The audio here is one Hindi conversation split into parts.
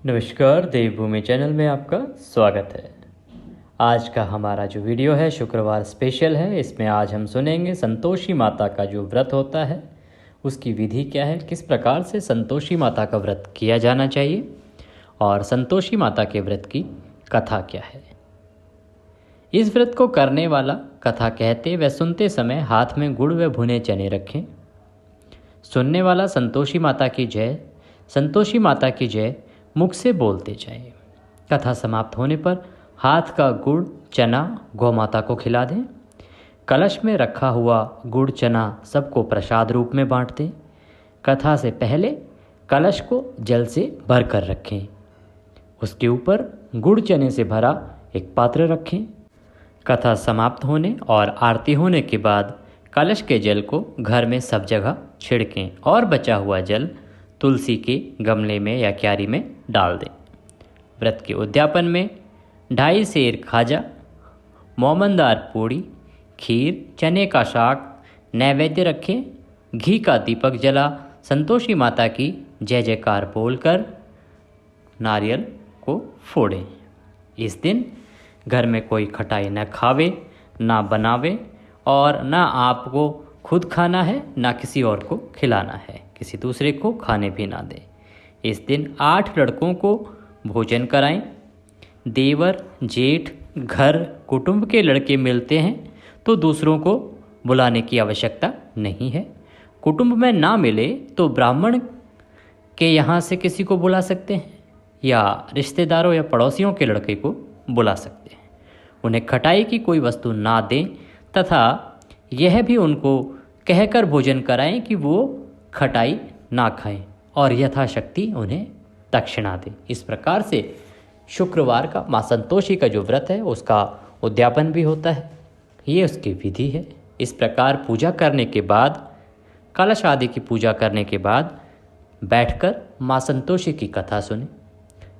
नमस्कार, देवभूमि चैनल में आपका स्वागत है। आज का हमारा जो वीडियो है शुक्रवार स्पेशल है। इसमें आज हम सुनेंगे संतोषी माता का जो व्रत होता है उसकी विधि क्या है, किस प्रकार से संतोषी माता का व्रत किया जाना चाहिए और संतोषी माता के व्रत की कथा क्या है। इस व्रत को करने वाला कथा कहते व सुनते समय हाथ में गुड़ व भुने चने रखें। सुनने वाला संतोषी माता की जय, संतोषी माता की जय मुख से बोलते जाएं। कथा समाप्त होने पर हाथ का गुड़ चना गौ माता को खिला दें। कलश में रखा हुआ गुड़ चना सबको प्रसाद रूप में बांट दें। कथा से पहले कलश को जल से भर कर रखें। उसके ऊपर गुड़ चने से भरा एक पात्र रखें। कथा समाप्त होने और आरती होने के बाद कलश के जल को घर में सब जगह छिड़कें और बचा हुआ जल तुलसी के गमले में या क्यारी में डाल दें। व्रत के उद्यापन में 2.5 सेर खाजा, मोमनदार पूड़ी, खीर, चने का साग नैवेद्य रखें। घी का दीपक जला संतोषी माता की जय जयकार बोलकर नारियल को फोड़ें। इस दिन घर में कोई खटाई न खावे, ना बनावे और ना आपको खुद खाना है ना किसी और को खिलाना है, किसी दूसरे को खाने भी ना दें। इस दिन 8 लड़कों को भोजन कराएं। देवर, जेठ, घर, कुटुंब के लड़के मिलते हैं तो दूसरों को बुलाने की आवश्यकता नहीं है। कुटुंब में ना मिले तो ब्राह्मण के यहाँ से किसी को बुला सकते हैं या रिश्तेदारों या पड़ोसियों के लड़के को बुला सकते हैं। उन्हें खटाई की कोई वस्तु ना दें तथा यह भी उनको कहकर भोजन कराएं कि वो खटाई ना खाएं और यथाशक्ति उन्हें दक्षिणा दें। इस प्रकार से शुक्रवार का माँ संतोषी का जो व्रत है उसका उद्यापन भी होता है। ये उसकी विधि है। इस प्रकार पूजा करने के बाद, कलश आदि की पूजा करने के बाद बैठकर माँ संतोषी की कथा सुने।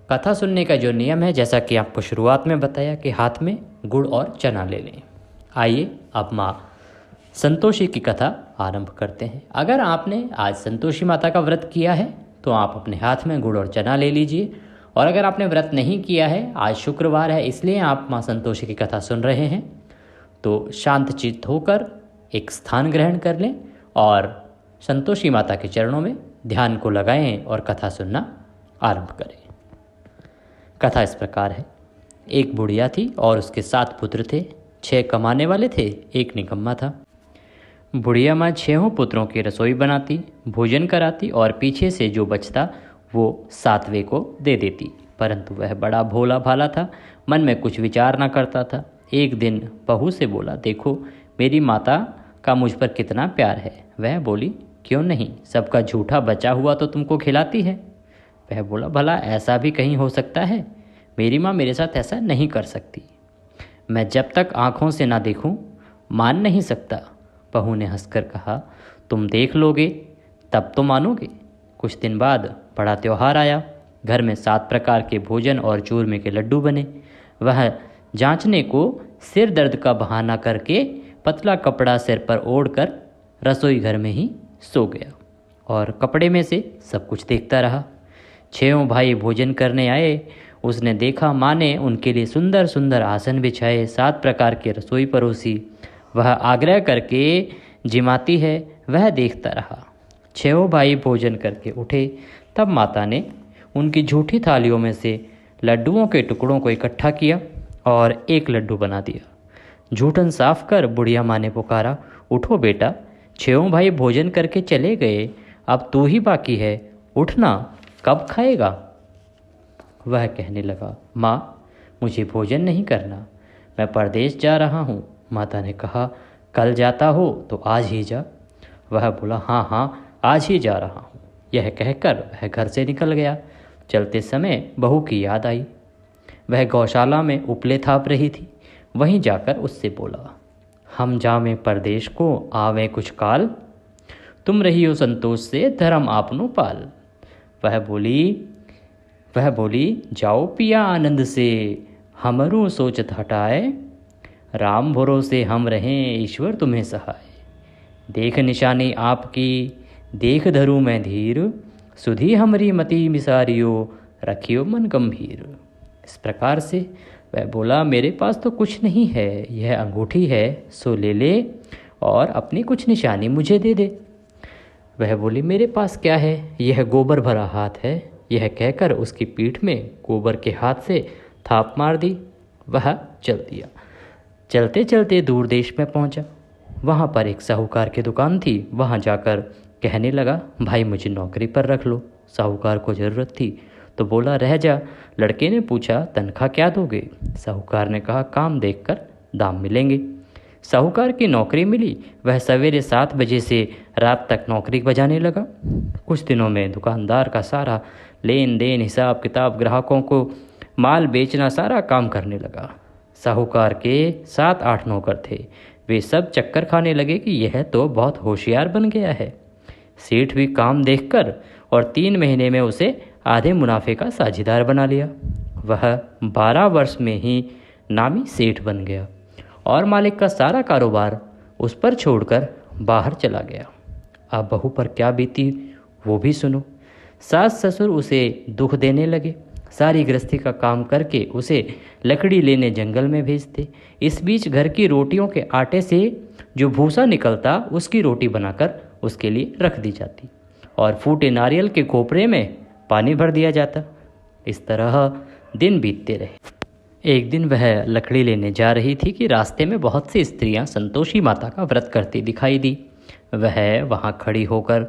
कथा सुनने का जो नियम है, जैसा कि आपको शुरुआत में बताया कि हाथ में गुड़ और चना ले लें। आइए अब माँ संतोषी की कथा आरंभ करते हैं। अगर आपने आज संतोषी माता का व्रत किया है तो आप अपने हाथ में गुड़ और चना ले लीजिए, और अगर आपने व्रत नहीं किया है, आज शुक्रवार है इसलिए आप माँ संतोषी की कथा सुन रहे हैं, तो शांत चित्त होकर एक स्थान ग्रहण कर लें और संतोषी माता के चरणों में ध्यान को लगाएं और कथा सुनना आरंभ करें। कथा इस प्रकार है। एक बुढ़िया थी और उसके 7 पुत्र थे। 6 कमाने वाले थे, 1 निकम्मा था। बुढ़िया माँ 6 पुत्रों की रसोई बनाती, भोजन कराती और पीछे से जो बचता वो 7वें को दे देती। परंतु वह बड़ा भोला भाला था, मन में कुछ विचार ना करता था। एक दिन बहू से बोला, देखो मेरी माता का मुझ पर कितना प्यार है। वह बोली, क्यों नहीं, सबका झूठा बचा हुआ तो तुमको खिलाती है। वह बोला, भला ऐसा भी कहीं हो सकता है? मेरी माँ मेरे साथ ऐसा नहीं कर सकती। मैं जब तक आँखों से ना देखूं मान नहीं सकता। बहू ने हंसकर कहा, तुम देख लोगे तब तो मानोगे। कुछ दिन बाद बड़ा त्योहार आया। घर में 7 प्रकार के भोजन और चूरमे के लड्डू बने। वह जांचने को सिर दर्द का बहाना करके पतला कपड़ा सिर पर ओढ़कर रसोई घर में ही सो गया और कपड़े में से सब कुछ देखता रहा। 6 भाई भोजन करने आए। उसने देखा माँ ने उनके लिए सुंदर सुंदर आसन बिछाए, 7 प्रकार की रसोई परोसी। वह आग्रह करके जिमाती है, वह देखता रहा। 6 भाई भोजन करके उठे। तब माता ने उनकी झूठी थालियों में से लड्डुओं के टुकड़ों को इकट्ठा किया और एक लड्डू बना दिया। झूठन साफ कर बुढ़िया माँ ने पुकारा, उठो बेटा, 6 भाई भोजन करके चले गए, अब तू ही बाकी है, उठना, कब खाएगा? वह कहने लगा, माँ मुझे भोजन नहीं करना, मैं परदेश जा रहा हूँ। माता ने कहा, कल जाता हो तो आज ही जा। वह बोला, हाँ हाँ आज ही जा रहा हूँ। यह कहकर वह घर से निकल गया। चलते समय बहू की याद आई। वह गौशाला में उपले थाप रही थी। वहीं जाकर उससे बोला, हम जावें परदेश को आवें कुछ काल, तुम रहियो संतोष से धर्म आपनो पाल। वह बोली जाओ पिया आनंद से, हमरो सोचत हटाए, राम भरोसे हम रहें ईश्वर तुम्हें सहाय। देख निशानी आपकी देख धरूं मैं धीर, सुधी हमरी मति मिसारियो, रखियो मन गंभीर। इस प्रकार से वह बोला, मेरे पास तो कुछ नहीं है, यह अंगूठी है, सो ले ले और अपनी कुछ निशानी मुझे दे दे। वह बोली, मेरे पास क्या है, यह गोबर भरा हाथ है। यह कहकर उसकी पीठ में गोबर के हाथ से थाप मार दी। वह चल दिया। चलते चलते दूर देश में पहुंचा। वहाँ पर एक साहूकार की दुकान थी। वहाँ जाकर कहने लगा, भाई मुझे नौकरी पर रख लो। साहूकार को ज़रूरत थी तो बोला, रह जा। लड़के ने पूछा, तनख्वाह क्या दोगे? साहूकार ने कहा, काम देखकर दाम मिलेंगे। साहूकार की नौकरी मिली। वह सवेरे 7 बजे से रात तक नौकरी बजाने लगा। कुछ दिनों में दुकानदार का सारा लेन देन, हिसाब किताब, ग्राहकों को माल बेचना, सारा काम करने लगा। साहूकार के 7-8 नौकर थे। वे सब चक्कर खाने लगे कि यह तो बहुत होशियार बन गया है। सेठ भी काम देखकर और 3 महीने में उसे आधे मुनाफे का साझेदार बना लिया। वह 12 वर्ष में ही नामी सेठ बन गया और मालिक का सारा कारोबार उस पर छोड़कर बाहर चला गया। अब बहू पर क्या बीती वो भी सुनो। सास ससुर उसे दुख देने लगे। सारी गृहस्थी का काम करके उसे लकड़ी लेने जंगल में भेजते। इस बीच घर की रोटियों के आटे से जो भूसा निकलता उसकी रोटी बनाकर उसके लिए रख दी जाती और फूटे नारियल के खोपरे में पानी भर दिया जाता। इस तरह दिन बीतते रहे। एक दिन वह लकड़ी लेने जा रही थी कि रास्ते में बहुत सी स्त्रियां संतोषी माता का व्रत करती दिखाई दी। वह वहां खड़ी होकर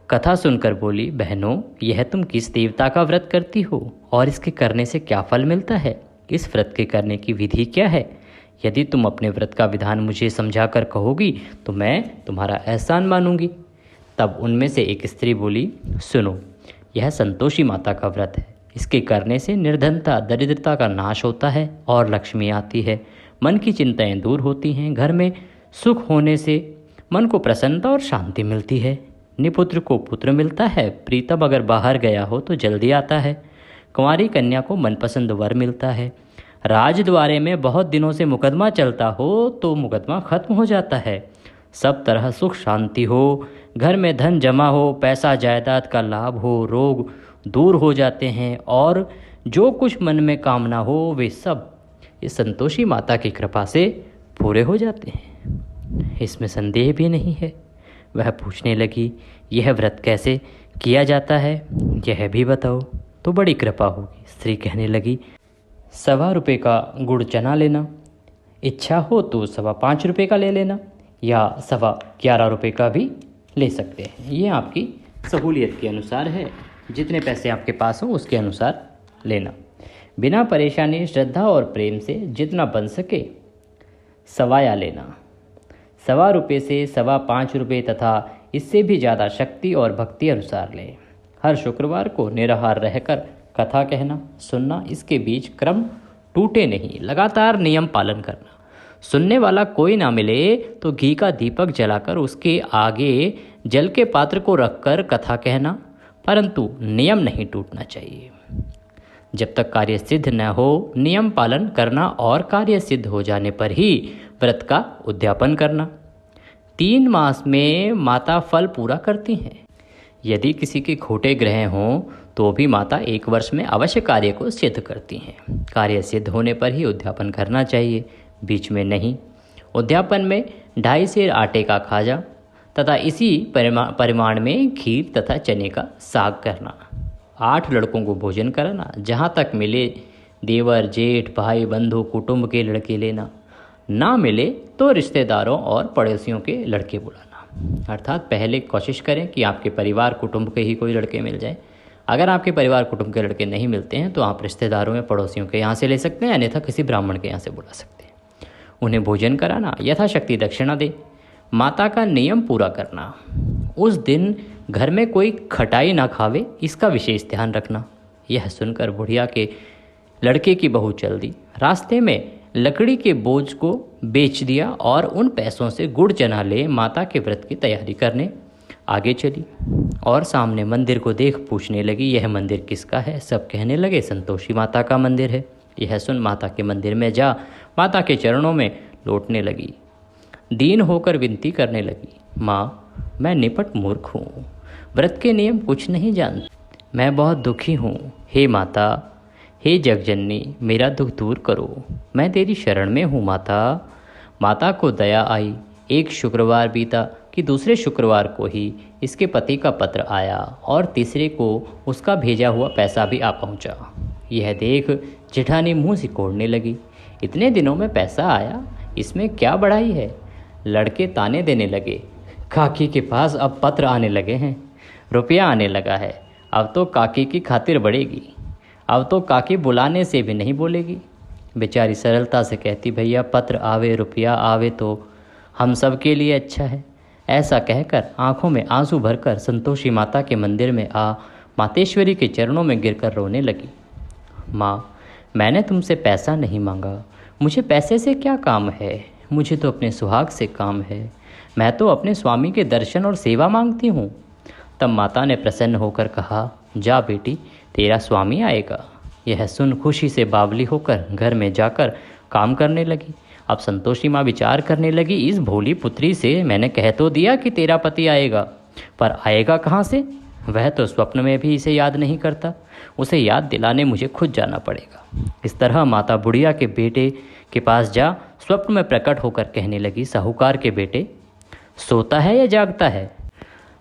कथा सुनकर बोली, बहनों, यह तुम किस देवता का व्रत करती हो और इसके करने से क्या फल मिलता है? इस व्रत के करने की विधि क्या है? यदि तुम अपने व्रत का विधान मुझे समझाकर कहोगी तो मैं तुम्हारा एहसान मानूंगी। तब उनमें से एक स्त्री बोली, सुनो, यह संतोषी माता का व्रत है। इसके करने से निर्धनता, दरिद्रता का नाश होता है और लक्ष्मी आती है। मन की चिंताएं दूर होती हैं। घर में सुख होने से मन को प्रसन्नता और शांति मिलती है। निपुत्र को पुत्र मिलता है। प्रीतम अगर बाहर गया हो तो जल्दी आता है। कुंवारी कन्या को मनपसंद वर मिलता है। राजद्वारे में बहुत दिनों से मुकदमा चलता हो तो मुकदमा खत्म हो जाता है। सब तरह सुख शांति हो। घर में धन जमा हो, पैसा जायदाद का लाभ हो, रोग दूर हो जाते हैं और जो कुछ मन में कामना हो वे सब इस संतोषी माता की कृपा से पूरे हो जाते हैं। इसमें संदेह भी नहीं है। वह पूछने लगी, यह व्रत कैसे किया जाता है, यह भी बताओ तो बड़ी कृपा होगी। स्त्री कहने लगी, 1.25 रुपये का गुड़ चना लेना, इच्छा हो तो 5.25 रुपये का ले लेना या 11.25 रुपये का भी ले सकते हैं। ये आपकी सहूलियत के अनुसार है। जितने पैसे आपके पास हो उसके अनुसार लेना। बिना परेशानी, श्रद्धा और प्रेम से जितना बन सके सवाया लेना। 1.25 रुपये से 5.25 रुपये तथा इससे भी ज़्यादा शक्ति और भक्ति अनुसार लें। हर शुक्रवार को निराहार रहकर कथा कहना, सुनना। इसके बीच क्रम टूटे नहीं, लगातार नियम पालन करना। सुनने वाला कोई ना मिले तो घी का दीपक जलाकर उसके आगे जल के पात्र को रखकर कथा कहना, परंतु नियम नहीं टूटना चाहिए। जब तक कार्य सिद्ध न हो नियम पालन करना और कार्य सिद्ध हो जाने पर ही व्रत का उद्यापन करना। 3 मास में माता फल पूरा करती हैं। यदि किसी के खोटे ग्रह हों तो भी माता 1 वर्ष में अवश्य कार्य को सिद्ध करती हैं। कार्य सिद्ध होने पर ही उद्यापन करना चाहिए, बीच में नहीं। उद्यापन में 2.5 सेर आटे का खाजा तथा इसी परिमाण में खीर तथा चने का साग करना। 8 लड़कों को भोजन कराना। जहाँ तक मिले देवर, जेठ, भाई, बंधु, कुटुंब के लड़के लेना। ना मिले तो रिश्तेदारों और पड़ोसियों के लड़के बुलाना। अर्थात पहले कोशिश करें कि आपके परिवार कुटुंब के ही कोई लड़के मिल जाए। अगर आपके परिवार कुटुंब के लड़के नहीं मिलते हैं तो आप रिश्तेदारों या पड़ोसियों के यहाँ से ले सकते हैं, अन्यथा किसी ब्राह्मण के यहाँ से बुला सकते हैं। उन्हें भोजन कराना, यथाशक्ति दक्षिणा दे। माता का नियम पूरा करना। उस दिन घर में कोई खटाई ना खावे, इसका विशेष ध्यान रखना। यह सुनकर बुढ़िया के लड़के की बहू चल दी। रास्ते में लकड़ी के बोझ को बेच दिया और उन पैसों से गुड़ चना ले माता के व्रत की तैयारी करने आगे चली और सामने मंदिर को देख पूछने लगी, यह मंदिर किसका है? सब कहने लगे, संतोषी माता का मंदिर है। यह सुन माता के मंदिर में जा माता के चरणों में लौटने लगी। दीन होकर विनती करने लगी, माँ, मैं निपट मूर्ख हूँ, व्रत के नियम कुछ नहीं जानती। मैं बहुत दुखी हूँ। हे माता, हे जगजननी, मेरा दुख दूर करो, मैं तेरी शरण में हूँ माता। माता को दया आई। एक शुक्रवार बीता कि दूसरे शुक्रवार को ही इसके पति का पत्र आया और तीसरे को उसका भेजा हुआ पैसा भी आ पहुँचा। यह देख जेठानी मुँह सिकोड़ने लगी। इतने दिनों में पैसा आया, इसमें क्या बढ़ाई है। लड़के ताने देने लगे। काकी के पास अब पत्र आने लगे हैं, रुपया आने लगा है, अब तो काकी की खातिर बढ़ेगी, अब तो काकी बुलाने से भी नहीं बोलेगी। बेचारी सरलता से कहती, भैया पत्र आवे रुपया आवे तो हम सब के लिए अच्छा है। ऐसा कहकर आंखों में आंसू भरकर संतोषी माता के मंदिर में आ मातेश्वरी के चरणों में गिरकर रोने लगी। माँ, मैंने तुमसे पैसा नहीं मांगा, मुझे पैसे से क्या काम है, मुझे तो अपने सुहाग से काम है। मैं तो अपने स्वामी के दर्शन और सेवा मांगती हूँ। तब माता ने प्रसन्न होकर कहा, जा बेटी, तेरा स्वामी आएगा। यह सुन खुशी से बावली होकर घर में जाकर काम करने लगी। अब संतोषी माँ विचार करने लगी, इस भोली पुत्री से मैंने कह तो दिया कि तेरा पति आएगा, पर आएगा कहाँ से। वह तो स्वप्न में भी इसे याद नहीं करता, उसे याद दिलाने मुझे खुद जाना पड़ेगा। इस तरह माता बुढ़िया के बेटे के पास जा स्वप्न में प्रकट होकर कहने लगी, साहूकार के बेटे, सोता है या जागता है।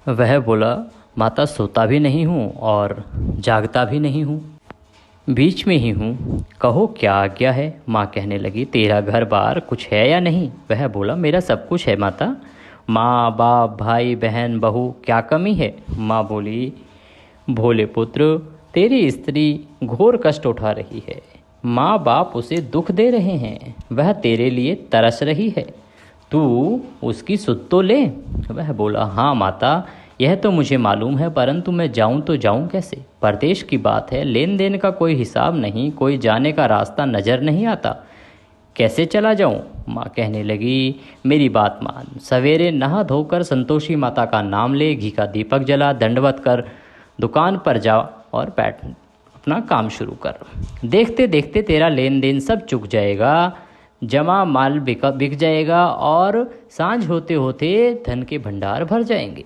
वह बोला, माता सोता भी नहीं हूँ और जागता भी नहीं हूँ, बीच में ही हूँ, कहो क्या आज्ञा है। माँ कहने लगी, तेरा घर बार कुछ है या नहीं। वह बोला, मेरा सब कुछ है माता, माँ बाप भाई बहन बहू, क्या कमी है। माँ बोली, भोले पुत्र, तेरी स्त्री घोर कष्ट उठा रही है, माँ बाप उसे दुख दे रहे हैं, वह तेरे लिए तरस रही है, तू उसकी सुध तो ले। वह बोला, हाँ माता, यह तो मुझे मालूम है, परंतु मैं जाऊं तो जाऊं कैसे। परदेश की बात है, लेन देन का कोई हिसाब नहीं, कोई जाने का रास्ता नज़र नहीं आता, कैसे चला जाऊं। माँ कहने लगी, मेरी बात मान, सवेरे नहा धोकर संतोषी माता का नाम ले, घी का दीपक जला, दंडवत कर दुकान पर जा और बैठ अपना काम शुरू कर। देखते देखते तेरा लेन देन सब चुक जाएगा, जमा माल बिक जाएगा और सांझ होते होते धन के भंडार भर जाएंगे।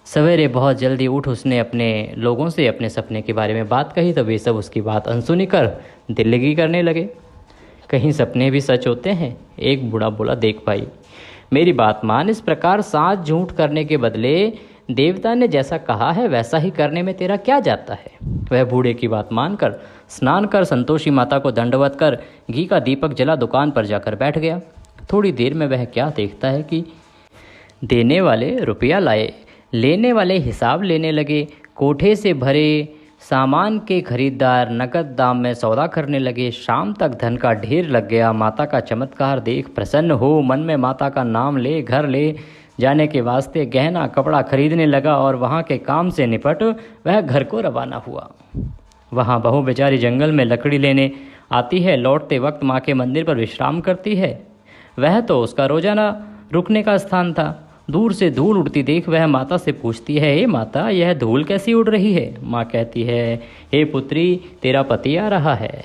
सवेरे बहुत जल्दी उठ उसने अपने लोगों से अपने सपने के बारे में बात कही, तो वे सब उसकी बात अनसुनी कर दिल लगी करने लगे। कहीं सपने भी सच होते हैं। एक बूढ़ा बोला, देख भाई, मेरी बात मान, इस प्रकार साथ झूठ करने के बदले देवता ने जैसा कहा है वैसा ही करने में तेरा क्या जाता है। वह बूढ़े की बात मानकर स्नान कर संतोषी माता को दंडवत कर घी का दीपक जला दुकान पर जाकर बैठ गया। थोड़ी देर में वह क्या देखता है कि देने वाले रुपया लाए, लेने वाले हिसाब लेने लगे, कोठे से भरे सामान के खरीदार नकद दाम में सौदा करने लगे। शाम तक धन का ढेर लग गया। माता का चमत्कार देख प्रसन्न हो मन में माता का नाम ले घर ले जाने के वास्ते गहना कपड़ा खरीदने लगा और वहाँ के काम से निपट वह घर को रवाना हुआ। वहाँ बहू बेचारी जंगल में लकड़ी लेने आती है, लौटते वक्त माँ के मंदिर पर विश्राम करती है। वह तो उसका रोजाना रुकने का स्थान था। दूर से धूल उड़ती देख वह माता से पूछती है, हे माता, यह धूल कैसी उड़ रही है। माँ कहती है, हे पुत्री, तेरा पति आ रहा है,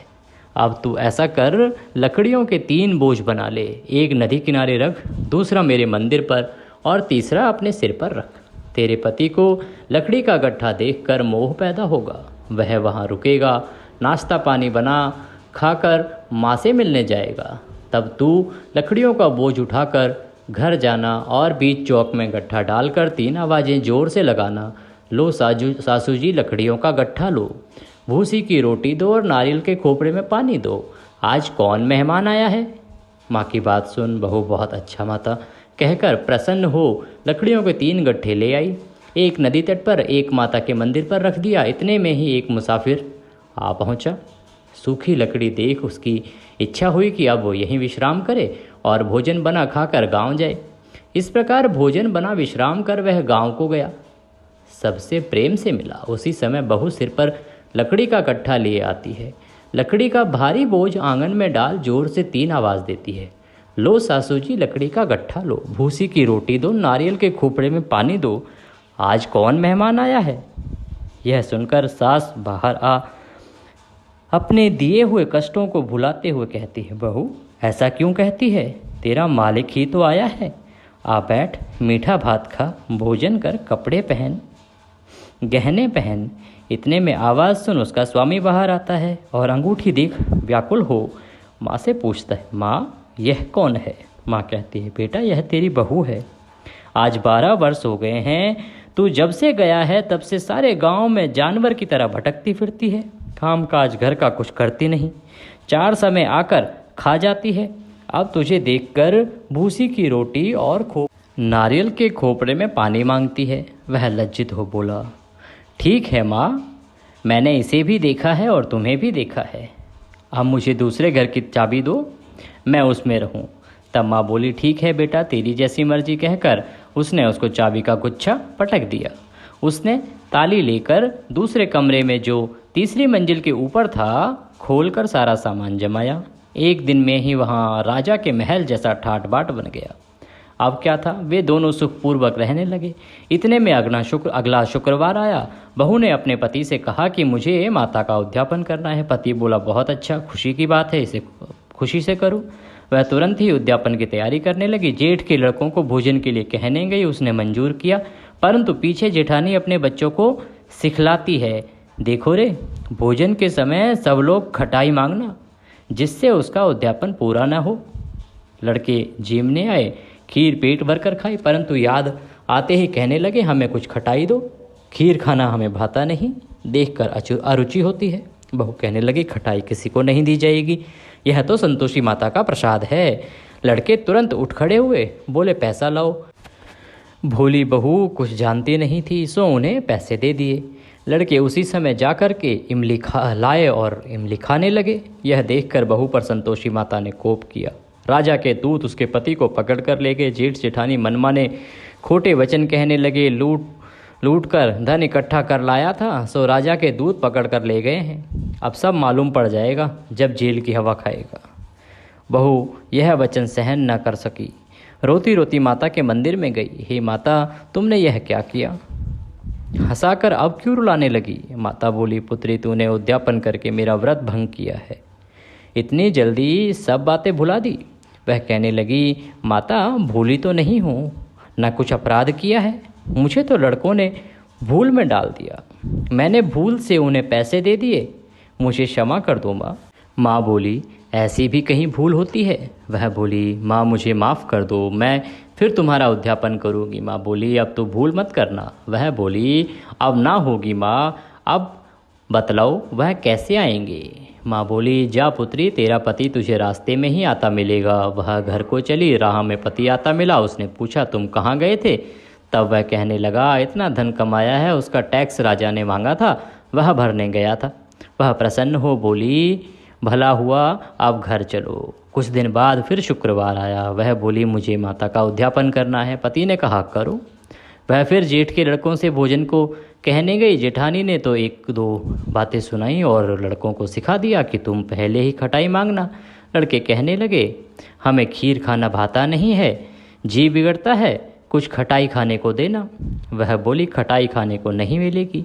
अब तू ऐसा कर, लकड़ियों के 3 बोझ बना ले, एक नदी किनारे रख, दूसरा मेरे मंदिर पर और तीसरा अपने सिर पर रख। तेरे पति को लकड़ी का गट्ठा देखकर मोह पैदा होगा, वह वहाँ रुकेगा, नाश्ता पानी बना खाकर माँ से मिलने जाएगा। तब तू लकड़ियों का बोझ उठाकर घर जाना और बीच चौक में गट्ठा डालकर 3 आवाज़ें जोर से लगाना, लो सासू जी लकड़ियों का गट्ठा लो, भूसी की रोटी दो और नारियल के खोपड़े में पानी दो, आज कौन मेहमान आया है। माँ की बात सुन बहू बहुत अच्छा माता कहकर प्रसन्न हो लकड़ियों के 3 गट्ठे ले आई, एक नदी तट पर एक माता के मंदिर पर रख दिया। इतने में ही एक मुसाफिर आ पहुँचा। सूखी लकड़ी देख उसकी इच्छा हुई कि अब वो यहीं विश्राम करे और भोजन बना खाकर गांव जाए। इस प्रकार भोजन बना विश्राम कर वह गांव को गया, सबसे प्रेम से मिला। उसी समय बहू सिर पर लकड़ी का गट्ठा लिए आती है, लकड़ी का भारी बोझ आंगन में डाल जोर से 3 आवाज़ देती है, लो सासू जी लकड़ी का गट्ठा लो, भूसी की रोटी दो, नारियल के खोपड़े में पानी दो, आज कौन मेहमान आया है। यह सुनकर सास बाहर आ अपने दिए हुए कष्टों को भुलाते हुए कहती है, बहू ऐसा क्यों कहती है, तेरा मालिक ही तो आया है, आ बैठ, मीठा भात खा, भोजन कर, कपड़े पहन। गहने पहन। इतने में आवाज़ सुन उसका स्वामी बाहर आता है और अंगूठी देख व्याकुल हो माँ से पूछता है, माँ यह कौन है? माँ कहती है, बेटा यह तेरी बहू है। आज 12 वर्ष हो गए हैं, तू जब से गया है तब से सारे गांव में जानवर की तरह भटकती फिरती है, काम काज घर का कुछ करती नहीं, 4 समय आकर खा जाती है। अब तुझे देखकर भूसी की रोटी और नारियल के खोपड़े में पानी मांगती है। वह लज्जित हो बोला, ठीक है माँ, मैंने इसे भी देखा है और तुम्हें भी देखा है, अब मुझे दूसरे घर की चाबी दो, मैं उसमें रहूं। तब माँ बोली, ठीक है बेटा, तेरी जैसी मर्जी कहकर उसने उसको चाबी का गुच्छा पटक दिया। उसने ताली लेकर दूसरे कमरे में जो तीसरी मंजिल के ऊपर था खोलकर सारा सामान जमाया। एक दिन में ही वहाँ राजा के महल जैसा ठाट बाट बन गया। अब क्या था, वे दोनों सुखपूर्वक रहने लगे। इतने में अगला शुक्रवार आया। बहू ने अपने पति से कहा कि मुझे माता का उद्यापन करना है। पति बोला, बहुत अच्छा, खुशी की बात है, इसे खुशी से करो। वह तुरंत ही उद्यापन की तैयारी करने लगी। जेठ के लड़कों को भोजन के लिए कहने गई, उसने मंजूर किया, परंतु पीछे जेठानी अपने बच्चों को सिखलाती है, देखो रे, भोजन के समय सब लोग खटाई मांगना, जिससे उसका उद्यापन पूरा न हो। लड़के जीमने आए, खीर पेट भर कर खाई, परंतु याद आते ही कहने लगे, हमें कुछ खटाई दो, खीर खाना हमें भाता नहीं, देखकर अरुचि होती है। बहू कहने लगी, खटाई किसी को नहीं दी जाएगी, यह तो संतोषी माता का प्रसाद है। लड़के तुरंत उठ खड़े हुए, बोले, पैसा लाओ। भोली बहू कुछ जानती नहीं थी, सो उन्हें पैसे दे दिए। लड़के उसी समय जाकर के इमली लाए और इमली खाने लगे। यह देखकर बहू पर संतोषी माता ने कोप किया। राजा के दूत उसके पति को पकड़ कर ले गए। जेठ जेठानी मनमाने खोटे वचन कहने लगे, लूट कर धन इकट्ठा कर लाया था, सो राजा के दूत पकड़ कर ले गए हैं। अब सब मालूम पड़ जाएगा जब जेल की हवा खाएगा। बहू यह वचन सहन न कर सकी, रोती रोती माता के मंदिर में गई। हे माता, तुमने यह क्या किया? हंसाकर अब क्यों रुलाने लगी? माता बोली, पुत्री, तूने उद्यापन करके मेरा व्रत भंग किया है, इतनी जल्दी सब बातें भुला दी। वह कहने लगी, माता भूली तो नहीं हूँ, न कुछ अपराध किया है, मुझे तो लड़कों ने भूल में डाल दिया, मैंने भूल से उन्हें पैसे दे दिए, मुझे क्षमा कर दो माँ। माँ बोली, ऐसी भी कहीं भूल होती है? वह बोली, माँ मुझे माफ़ कर दो, मैं फिर तुम्हारा उद्यापन करूँगी। माँ बोली, अब तो भूल मत करना। वह बोली, अब ना होगी माँ, अब बतलाओ वह कैसे आएंगे? माँ बोली, जा पुत्री, तेरा पति तुझे रास्ते में ही आता मिलेगा। वह घर को चली, राह में पति आता मिला। उसने पूछा, तुम कहाँ गए थे? तब वह कहने लगा, इतना धन कमाया है, उसका टैक्स राजा ने मांगा था, वह भरने गया था। वह प्रसन्न हो बोली, भला हुआ, अब घर चलो। कुछ दिन बाद फिर शुक्रवार आया। वह बोली, मुझे माता का उद्यापन करना है। पति ने कहा, करो। वह फिर जेठ के लड़कों से भोजन को कहने गई। जेठानी ने तो 1-2 बातें सुनाई और लड़कों को सिखा दिया कि तुम पहले ही खटाई मांगना। लड़के कहने लगे, हमें खीर खाना भाता नहीं है, जी बिगड़ता है, कुछ खटाई खाने को देना। वह बोली, खटाई खाने को नहीं मिलेगी,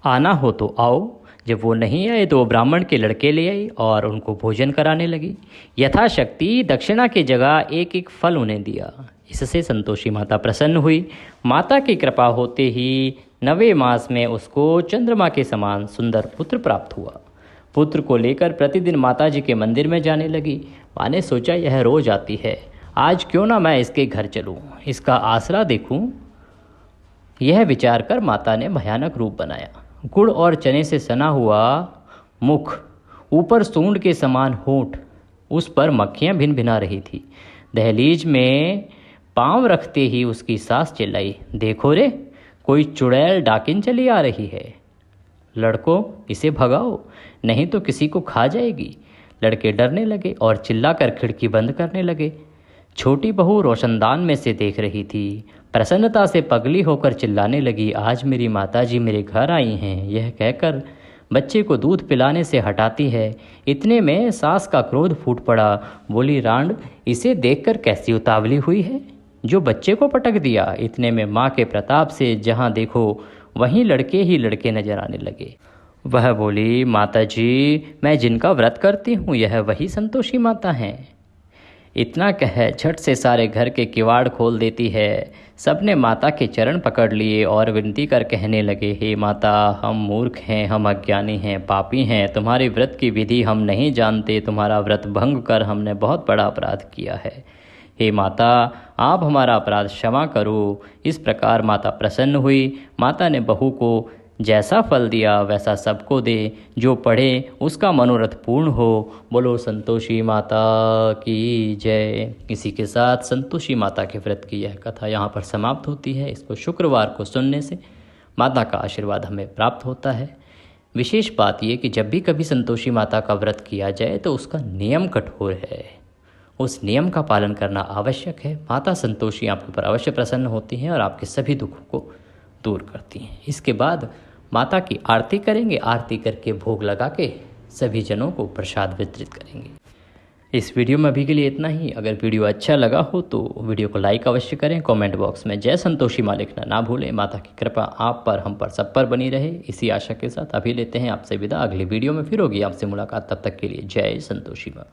आना हो तो आओ। जब वो नहीं आए तो वो ब्राह्मण के लड़के ले आई और उनको भोजन कराने लगी। यथाशक्ति दक्षिणा की जगह एक एक फल उन्हें दिया। इससे संतोषी माता प्रसन्न हुई। माता की कृपा होते ही 9वें मास में उसको चंद्रमा के समान सुंदर पुत्र प्राप्त हुआ। पुत्र को लेकर प्रतिदिन माता जी के मंदिर में जाने लगी। माँ ने सोचा, यह रोज आती है, आज क्यों ना मैं इसके घर चलूँ, इसका आसरा देखूँ। यह विचार कर माता ने भयानक रूप बनाया। गुड़ और चने से सना हुआ मुख, ऊपर सूंड के समान होंठ, उस पर मक्खियाँ भिन भिना रही थी। दहलीज में पांव रखते ही उसकी सास चिल्लाई, देखो रे, कोई चुड़ैल डाकिन चली आ रही है, लड़कों इसे भगाओ, नहीं तो किसी को खा जाएगी। लड़के डरने लगे और चिल्लाकर खिड़की बंद करने लगे। छोटी बहू रोशनदान में से देख रही थी। प्रसन्नता से पगली होकर चिल्लाने लगी, आज मेरी माताजी मेरे घर आई हैं। यह कहकर बच्चे को दूध पिलाने से हटाती है। इतने में सास का क्रोध फूट पड़ा। बोली, रांड, इसे देखकर कैसी उतावली हुई है, जो बच्चे को पटक दिया। इतने में माँ के प्रताप से जहाँ देखो वहीं लड़के ही लड़के नजर आने लगे। वह बोली, माताजी, मैं जिनका व्रत करती हूँ यह वही संतोषी माता हैं। इतना कह झट से सारे घर के किवाड़ खोल देती है। सबने माता के चरण पकड़ लिए और विनती कर कहने लगे, हे माता, हम मूर्ख हैं, हम अज्ञानी हैं, पापी हैं, तुम्हारे व्रत की विधि हम नहीं जानते, तुम्हारा व्रत भंग कर हमने बहुत बड़ा अपराध किया है। हे माता, आप हमारा अपराध क्षमा करो। इस प्रकार माता प्रसन्न हुई। माता ने बहू को जैसा फल दिया वैसा सबको दे, जो पढ़े उसका मनोरथ पूर्ण हो। बोलो संतोषी माता की जय। इसी के साथ संतोषी माता के व्रत की यह कथा यहाँ पर समाप्त होती है। इसको शुक्रवार को सुनने से माता का आशीर्वाद हमें प्राप्त होता है। विशेष बात यह कि जब भी कभी संतोषी माता का व्रत किया जाए तो उसका नियम कठोर है, उस नियम का पालन करना आवश्यक है। माता संतोषी आपके ऊपर अवश्य प्रसन्न होती हैं और आपके सभी दुखों को दूर करती हैं। इसके बाद माता की आरती करेंगे। आरती करके भोग लगा के सभी जनों को प्रसाद वितरित करेंगे। इस वीडियो में अभी के लिए इतना ही। अगर वीडियो अच्छा लगा हो तो वीडियो को लाइक अवश्य करें। कमेंट बॉक्स में जय संतोषी माँ लिखना ना भूलें। माता की कृपा आप पर, हम पर, सब पर बनी रहे, इसी आशा के साथ अभी लेते हैं आपसे विदा। अगली वीडियो में फिर होगी आपसे मुलाकात। तब तक के लिए जय संतोषी माँ।